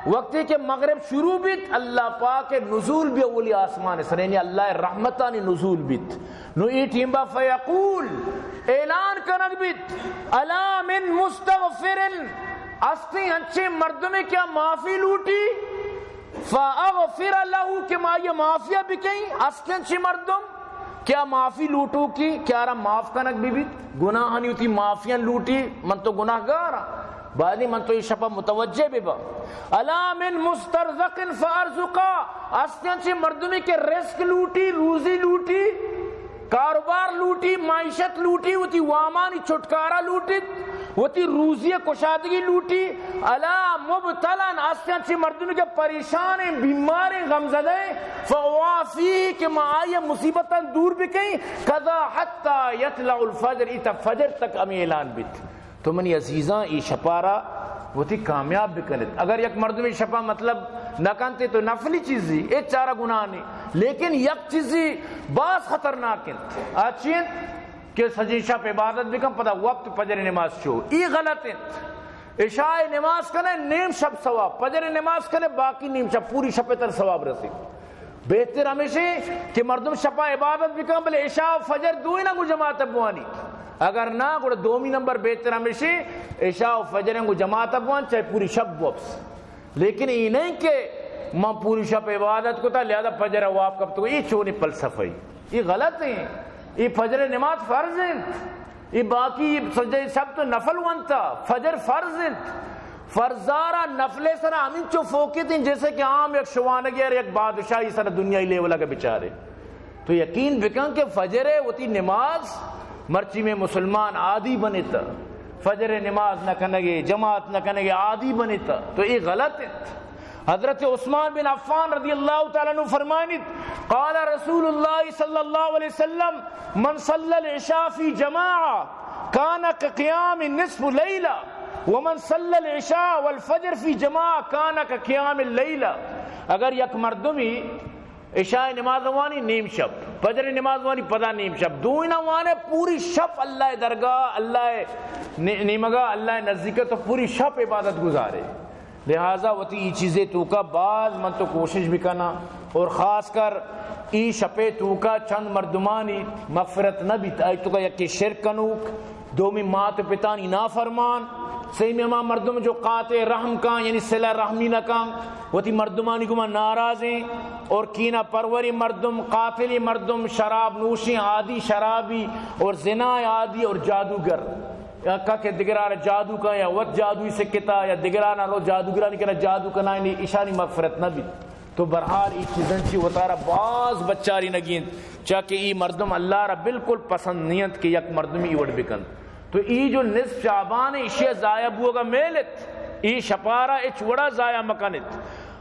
وقتی کہ مغرب شروع بیت اللہ پاک نزول بھی اولی آسمان سر یعنی اللہ رحمتانی نزول بیت نو ای ٹیمبا فیقول اعلان کنک بیت الا من مستغفر استی ہنچے مردمیں کیا معافی لوٹی فاغفر له کہ ما یہ معافیہ بکیں استی ہنچے مردم کیا معافی لوٹو کی کیا رہا معاف کنک بھی بیت گناہ نہیں ہوتی معافیاں لوٹی من تو گناہ گارا بعدی من تو یہ شپا متوجہ بھی با الا من مسترزق فارزقا استیاں چھ مردمی کے رزق لوٹی روزی لوٹی کاروبار لوٹی معیشت لوٹی ہوتی وامانی چھٹکارا لوٹی ہوتی روزی کشادگی لوٹی الا مبتلن استیاں چھ مردمی کے پریشان بیمار غمزدہ فوافی کہ معائی مصیبتاں دور بکیں قضا حتی یطلع الفجر ایتا فجر تک امی اعلان بیت. تو منی عزیزاں ای شپارا وہ تھی کامیاب بکنت. اگر یک مردمی شپا مطلب نہ کنتے تو نفلی چیزی ایک چارہ گناہ نہیں لیکن یک چیزی باز خطرناک انت آچین کہ سجی شپ عبادت بکن پتہ وقت فجر نماز چھو ای غلط انت. عشاء نماز کنے نیم شب ثواب فجر نماز کنے باقی نیم شب پوری شپ تر ثواب رسی. بہتر ہمیشہ کہ مردم شپا عبادت بکن بلے عشاء فجر دوئی نہ کو جماعت بوانی اگر نہ گوڑا دومی نمبر بہتر ہمیشہ عشاء و فجر کو جماعت بوان چاہے پوری شب واپس. لیکن یہ نہیں کہ میں پوری شب عبادت کو تھا لہذا فجر واپ کب تو یہ چونی پلسفہ یہ غلط ہے. یہ فجر نماز فرض ہے یہ باقی سجدہ شب تو نفل وانتا فجر فرض ہے فرزارہ نفلے سرہ ہمیں چو فوقیت ہیں جیسے کہ عام ایک شوانگی اور ایک بادشاہی سرہ دنیای لے والا کے بچارے. تو یقین بکن کہ فجر ہوتی نماز مرچی میں مسلمان عادی بنیتا فجر نماز نہ کنگے جماعت نہ کنگے عادی بنیتا تو یہ غلط ہے. حضرت عثمان بن عفان رضی اللہ تعالیٰ عنہ فرمانیت قال رسول اللہ صلی اللہ علیہ وسلم من صلی العشاء فی جماعہ کانا کقیام نصف لیلہ ومن صلی العشاء والفجر فی جماعہ کانا کقیام اللیلہ. اگر یک مردمی عشاء نماز وانی نیم شب فجر نماز وانی پدا نیم شب دوئی نہ وانے پوری شب اللہ درگاہ اللہ نیمگاہ اللہ نزدیک تو پوری شب عبادت گزارے. لہٰذا وتی ای چیزیں تو کا بعض من تو کوشش بھی کرنا اور خاص کر ای شپے تو کا چند مردمانی مغفرت نہ بھی تو کا یکی شرک کنوک دومی مات پتانی نافرمان صحیح میں ماں مردم جو قاطع رحم کا یعنی صلہ رحمی نہ کا وتی مردمانی کو ناراض ہیں اور کینہ پروری مردم قاتلی مردم شراب نوشی عادی شرابی اور زنا عادی اور جادوگر کا کہ دگران جادو کا یا وقت جادوی سے کتا یا دگران لو جادوگرانی کنا جادو کنا نہیں اشانی مغفرت نہ بھی. تو برحال ای چیزن چی وطارہ باز بچاری نگین چاکہ ای مردم اللہ را بالکل پسند نیت کہ یک مردمی ای وڑ بکن. تو ای جو نصف شعبان اشیاء ضائع بوگا میلت ای شپارہ اچ وڑا ضائع مکنت.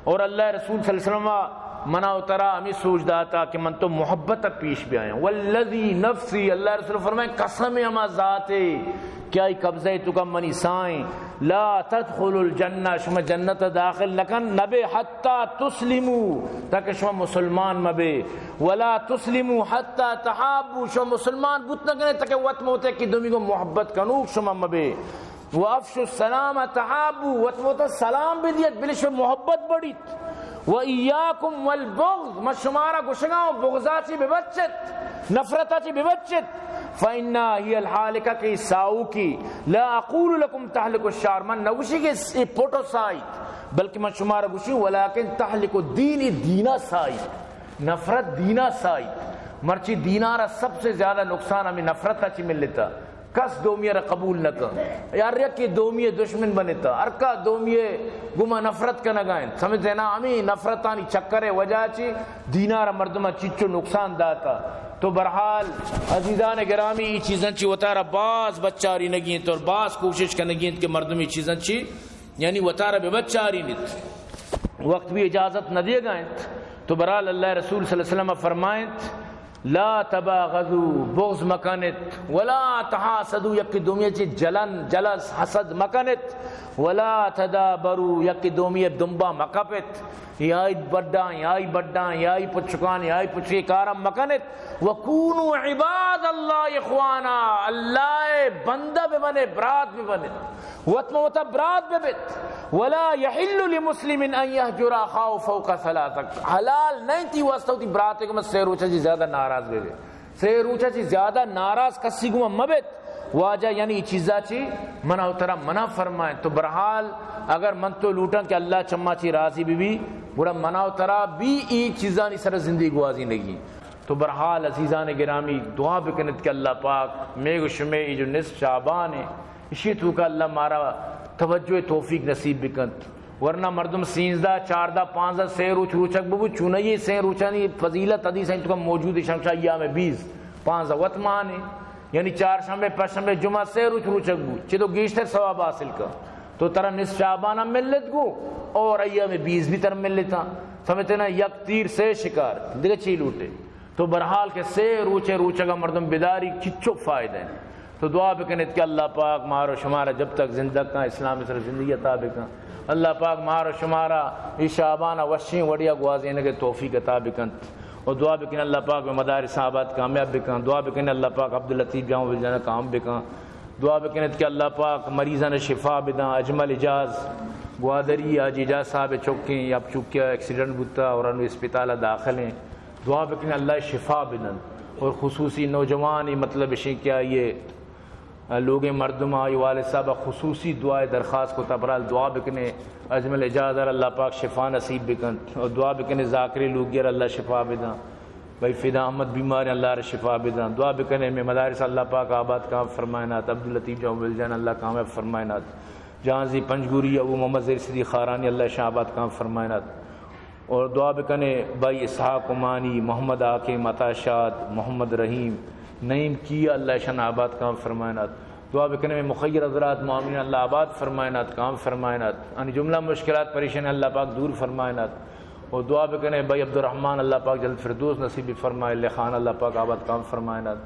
اور اللہ رسول صلی اللہ علیہ وسلم منا اترا ہمیں سوچ داتا کہ من تو محبت پیش بھی آیا. والذی نفسی، اللہ رسول فرمائے قسم اما ذات کیا ہی قبضہ تو کا منی سائیں، لا تدخل الجنہ، شما جنت داخل لکن نبے حتی تسلمو، تاکہ شما مسلمان مبے، ولا تسلمو حتی تحابو، شما مسلمان بوت نہ کرنے تاکہ وقت موتے کی دومی کو محبت کنوک شما مبے، وافشو السلام تحابو، وقت موتے سلام بھی دیت بلی شما محبت بڑیت، وَإِيَّاكُمْ وَالْبُغْض، ما شمارا گشگاؤں بغضاتی ببچت، نفرتاتی ببچت، فَإِنَّا هِيَ الْحَالِكَ کی ساؤ کی، لا اقول لکم تحلق الشعر، من نوشی کے پوٹو سائت، بلکہ من شمارا گوشی ولیکن تحلق الدین دینا سائت، نفرت دینا سائت، مرچی دینارا سب سے زیادہ نقصان ہمیں نفرت چی مل لیتا، کس دومیہ را قبول نہ کر، یار یکی دومیہ دشمن بنتا، ارکا دومیہ گمہ نفرت کا نگائیں، سمجھتے نا ہمیں نفرتانی چکر وجہ چی دینارا مردمہ چچو نقصان داتا. تو برحال عزیزان گرامی یہ چیزیں چی وطارہ باز بچاری نگیت اور باز کوشش کا نگیت کہ مردم یہ چیزیں چی یعنی وطارہ بے بچاری نیت، وقت بھی اجازت نہ دیے گائیں. تو برحال اللہ رسول صلی اللہ علیہ وسلم فرمائیں لا تباغضوا، بغض مکنت، ولا تحاسدوا، یکی دومیہ چی جلن جلس حسد مکنت، ولا تدابروا، یکی دومیہ دنبا مکپت، یائی بڑھاں یائی بڑھاں یائی پچکان یائی پچکی کارم مکنت، وکونوا عباد اللہ اخوانا، اللہ بندہ بے بنے برات بے بنے، وطموتا برات بے بت، ولا يحل لمسلم ان يهجر اخاه فوق ثلاثه، حلال نہیں تھی واسطہ ہوتی برات کو میں سے روچا جی زیادہ ناراض بے سے روچا جی زیادہ ناراض کسی کو مبت واجہ، یعنی یہ چیزا چی منع اترا منع فرمائیں. تو برحال اگر من تو لوٹاں کہ اللہ چما چی راضی بھی بڑا منع اترا بھی ای چیزانی سر زندگی گوازی نگی. تو برحال عزیزان گرامی دعا بکنت کہ اللہ پاک میگو شمع جو نصف شعبان ہے اسی تو کا اللہ مارا توجہ توفیق نصیب بکند، ورنہ مردم سینزدہ چاردہ پانزدہ سے روچ روچک ببو چونئی سے روچانی فضیلت حدیث ہیں تو کا موجود شمشہ ایام 20 پانزدہ وطمان ہے، یعنی چار شنبے پنج شنبے جمعہ سے روچ روچک بو چی تو گیشتر ثواب حاصل کر، تو ترہ نصف شعبانہ ملت گو اور ایام 20 بھی تر ملتا، سمجھتے نا یک تیر سے شکار دیکھے چی لوٹے. تو برحال کے سے روچے روچگا مردم بیداری چچو فائدہ ہیں. تو دعا بکنت کہ اللہ پاک مارو شمارا جب تک زندہ کا اسلام سر زندگی عطا بکن، اللہ پاک مارو شمارا اس شعبانہ وشیں وڑیا گوازینے کے توفیق عطا بکن. اور دعا بکن اللہ پاک میں مدارس آباد کامیاب بکن، دعا بکن اللہ پاک عبداللطیف جاؤں بلجانہ کام بکن، دعا بکنت کہ اللہ پاک مریضان شفا بداں. اجمل اجاز گوادری آج اجاز صاحب چوکیں یا چوکیا ایکسیڈنٹ بتا اور انو اسپتالہ داخل ہیں، دعا بکن اللہ شفا بدن. اور خصوصی نوجوان مطلب اشیں کیا یہ لوگ مردم آئی والد صاحب خصوصی دعائے درخواست کو تبرال دعا بکنے اجمل اجازر اللہ پاک شفا نصیب بکن. اور دعا بکنے ذاکری لوگیر اللہ شفا بداں، بھائی فدا احمد بیمار اللہ رہ شفا بداں. دعا بکنے میں مدارس اللہ پاک آباد کام فرمائنات، عبداللطیف جو بلجان اللہ کامیاب فرمائنات، جہانزی پنجگوری ابو محمد زیر صدیق خارانی اللہ شاہ آباد کام فرمائنات. اور دعا بکنے بھائی اسحاق عمانی، محمد حاکم، عطا شاد، محمد رحیم، نعیم کی اللہ شان آباد کام فرمائنات. دعا بکنے میں مخیر حضرات معاملین اللہ آباد فرمائنات کام فرمائنات، ان جملہ مشکلات پریشان اللہ پاک دور فرمائنات. اور دعا بکنے بھائی عبدالرحمن اللہ پاک جلد فردوس نصیب فرمائے، اللہ خان اللہ پاک آباد کام فرمائنات.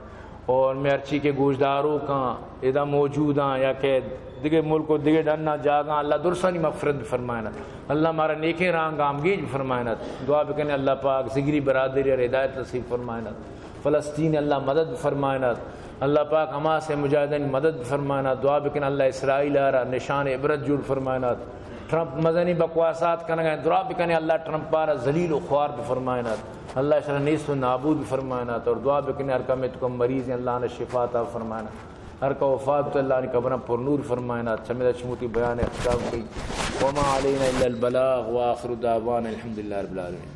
اور مرچی کے گوشداروں کا ادا موجود ہیں یا کہ دیگر ملک و دیگر ڈننا جاگاں اللہ درسانی مغفرت فرمائنات، اللہ ہمارا نیکیں رانگ آمگیج فرمائنات. دعا بکنے اللہ پاک زگری برادری اور ہدایت نصیب فرمائنات. فلسطین اللہ مدد فرمائنات، اللہ پاک ہما سے مجاہدین مدد فرمائنات. دعا بکن اللہ اسرائیل آرہ نشان عبرت جوڑ فرمائنات. ٹرمپ مذہنی بکواسات کرنا گئے، دعا بکنے اللہ ٹرمپ پارہ ذلیل و خوار فرمائنات، اللہ شرح نیست و نابود فرمائنات. اور دعا بکنے ہر کا میں تو کم مریض ہیں اللہ نے شفا عطا فرمائنات، ہر کا وفات تو اللہ نے قبرہ پر نور فرمائنات. سمیدہ شموتی بیان اختام کی وما علینا الا البلاغ وآخر دعوان الحمدللہ رب العالمین.